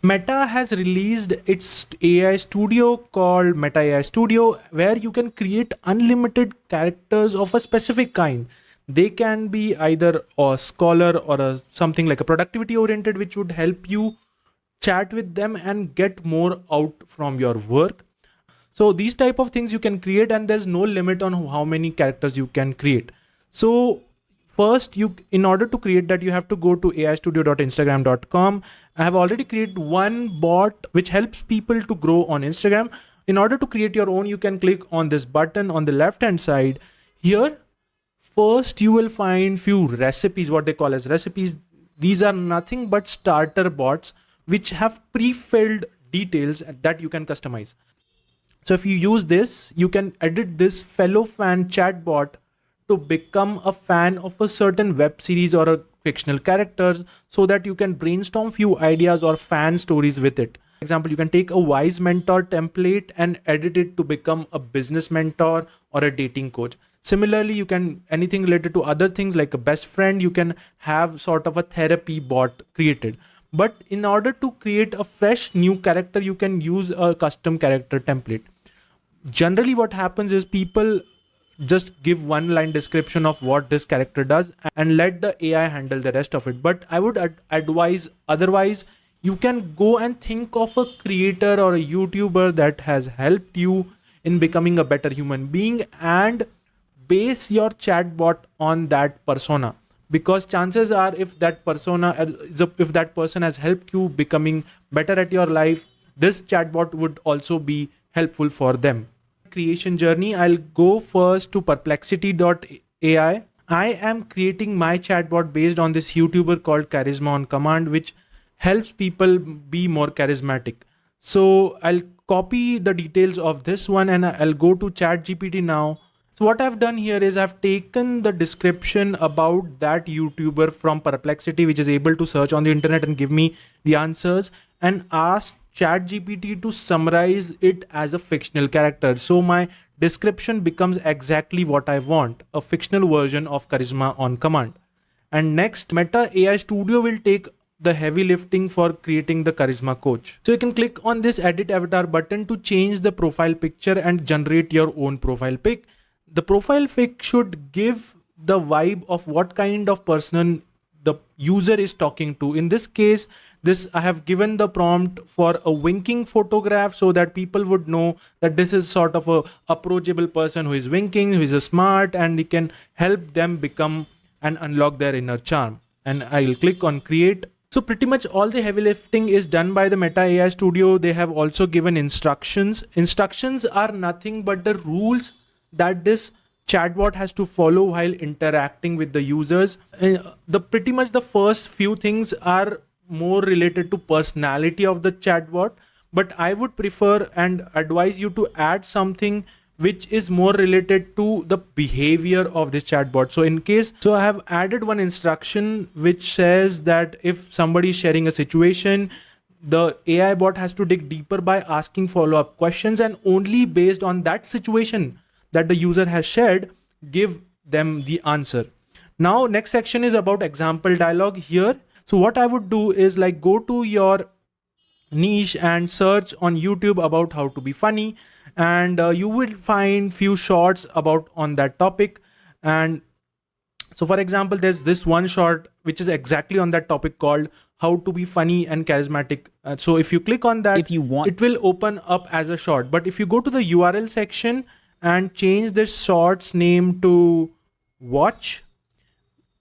Meta has released its AI studio called Meta AI Studio, where you can create unlimited characters of a specific kind. They can be either a scholar or something like a productivity oriented, which would help you chat with them and get more out from your work. So these type of things you can create, and there's no limit on how many characters you can create. So first, you in order to create that, you have to go to aistudio.instagram.com. I have already created one bot which helps people to grow on Instagram. In order to create your own, you can click on this button on the left hand side. Here first you will find few recipes, what they call as recipes. These are nothing but starter bots which have pre-filled details that you can customize. So if you use this, you can edit this fellow fan chatbot to become a fan of a certain web series or a fictional characters, so that you can brainstorm few ideas or fan stories with it. For example, you can take a wise mentor template and edit it to become a business mentor or a dating coach. Similarly, you can anything related to other things like a best friend, you can have sort of a therapy bot created. But in order to create a fresh new character, you can use a custom character template. Generally what happens is people just give one line description of what this character does and let the AI handle the rest of it. But I would advise otherwise. You can go and think of a creator or a YouTuber that has helped you in becoming a better human being and base your chatbot on that persona, because chances are if that person has helped you becoming better at your life, this chatbot would also be helpful for them. Creation journey, I'll go first to perplexity.ai. I am creating my chatbot based on this YouTuber called Charisma on Command, which helps people be more charismatic. So I'll copy the details of this one and I'll go to ChatGPT now. So what I've done here is I've taken the description about that YouTuber from Perplexity, which is able to search on the internet and give me the answers, and asked ChatGPT to summarize it as a fictional character. So my description becomes exactly what I want, a fictional version of Charisma on Command. And next, Meta AI Studio will take the heavy lifting for creating the Charisma coach. So you can click on this edit avatar button to change the profile picture and generate your own profile pic. The profile pic should give the vibe of what kind of person the user is talking to. In this case, I have given the prompt for a winking photograph so that people would know that this is sort of a approachable person who is winking, who is a smart, and it can help them become and unlock their inner charm. And I'll click on create. So pretty much all the heavy lifting is done by the Meta AI Studio. They have also given instructions. Instructions are nothing but the rules that this chatbot has to follow while interacting with the users. Pretty much the first few things are more related to personality of the chatbot, but I would prefer and advise you to add something which is more related to the behavior of this chatbot. So I have added one instruction which says that if somebody is sharing a situation, the AI bot has to dig deeper by asking follow-up questions, and only based on that situation that the user has shared, give them the answer. Now, next section is about example dialogue here. So what I would do is like go to your niche and search on YouTube about how to be funny, and you will find few shorts about on that topic. And so for example, there's this one short which is exactly on that topic called how to be funny and charismatic. So if you click on that, it will open up as a short. But if you go to the URL section and change this short's name to watch,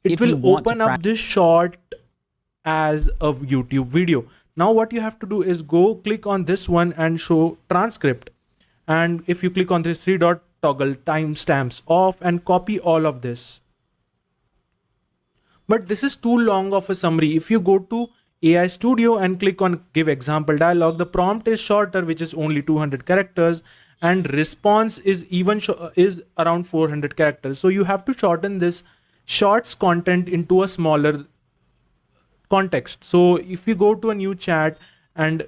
it will open up this short as a YouTube video. Now what you have to do is go click on this one and show transcript. And if you click on this 3-dot, toggle timestamps off and copy all of this. But this is too long of a summary. If you go to AI Studio and click on give example dialogue, the prompt is shorter, which is only 200 characters, and response is is around 400 characters. So you have to shorten this shorts content into a smaller context. So if you go to a new chat and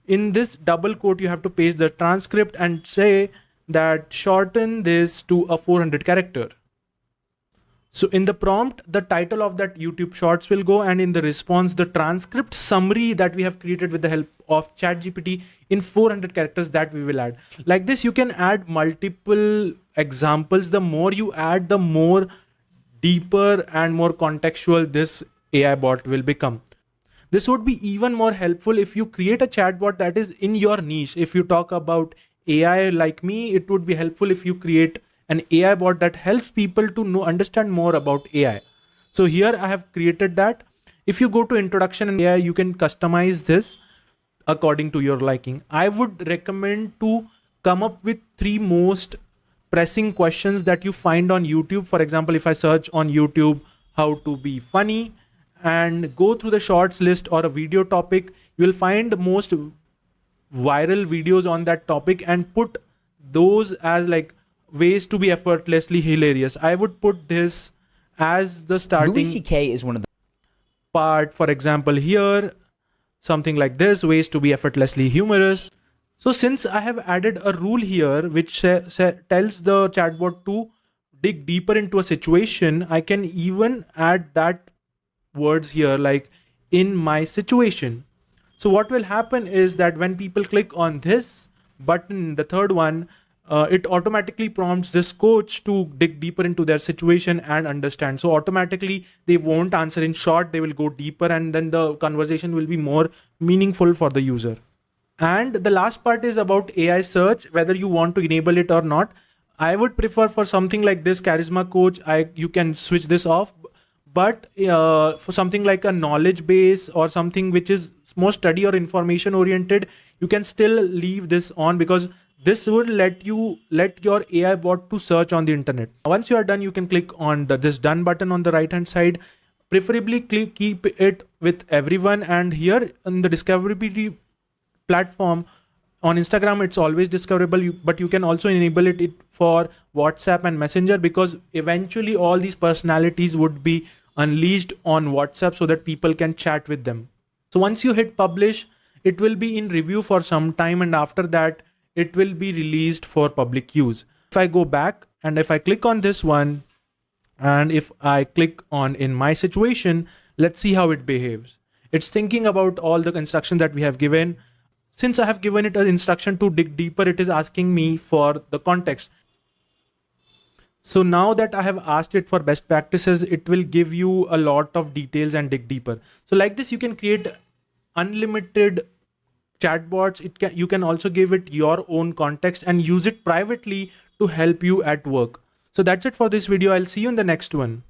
in this double quote, you have to paste the transcript and say that shorten this to a 400 character. So in the prompt, the title of that YouTube shorts will go, and in the response, the transcript summary that we have created with the help of ChatGPT in 400 characters that we will add. Like this, you can add multiple examples. The more you add, the more deeper and more contextual this AI bot will become. This would be even more helpful if you create a chatbot that is in your niche. If you talk about AI like me, it would be helpful if you create an AI bot that helps people to understand more about AI. So here I have created that. If you go to introduction and AI, you can customize this according to your liking. I would recommend to come up with 3 most pressing questions that you find on YouTube. For example, if I search on YouTube how to be funny and go through the shorts list or a video topic, you will find most viral videos on that topic and put those as like ways to be effortlessly hilarious. I would put this as the Louis starting C.K. is one of the part. For example, here, something like this, ways to be effortlessly humorous. So since I have added a rule here which tells the chatbot to dig deeper into a situation, I can even add that words here like in my situation. So what will happen is that when people click on this button, the third one, it automatically prompts this coach to dig deeper into their situation and understand. So automatically they won't answer in short, they will go deeper, and then the conversation will be more meaningful for the user. And the last part is about AI search, whether you want to enable it or not. I would prefer for something like this charisma coach, you can switch this off. But for something like a knowledge base or something which is more study or information oriented, you can still leave this on, because this would let your AI bot to search on the internet. Once you are done, you can click on this done button on the right hand side. Preferably keep it with everyone, and here in the discoverability platform on Instagram, it's always discoverable, but you can also enable it for WhatsApp and Messenger, because eventually all these personalities would be unleashed on WhatsApp so that people can chat with them. So once you hit publish, it will be in review for some time, and after that it will be released for public use. If I go back and if I click on this one, and if I click on in my situation, let's see how it behaves. It's thinking about all the instructions that we have given. Since I have given it an instruction to dig deeper, it is asking me for the context. So now that I have asked it for best practices, it will give you a lot of details and dig deeper. So like this, you can create unlimited chatbots. You can also give it your own context and use it privately to help you at work. So that's it for this video. I'll see you in the next one.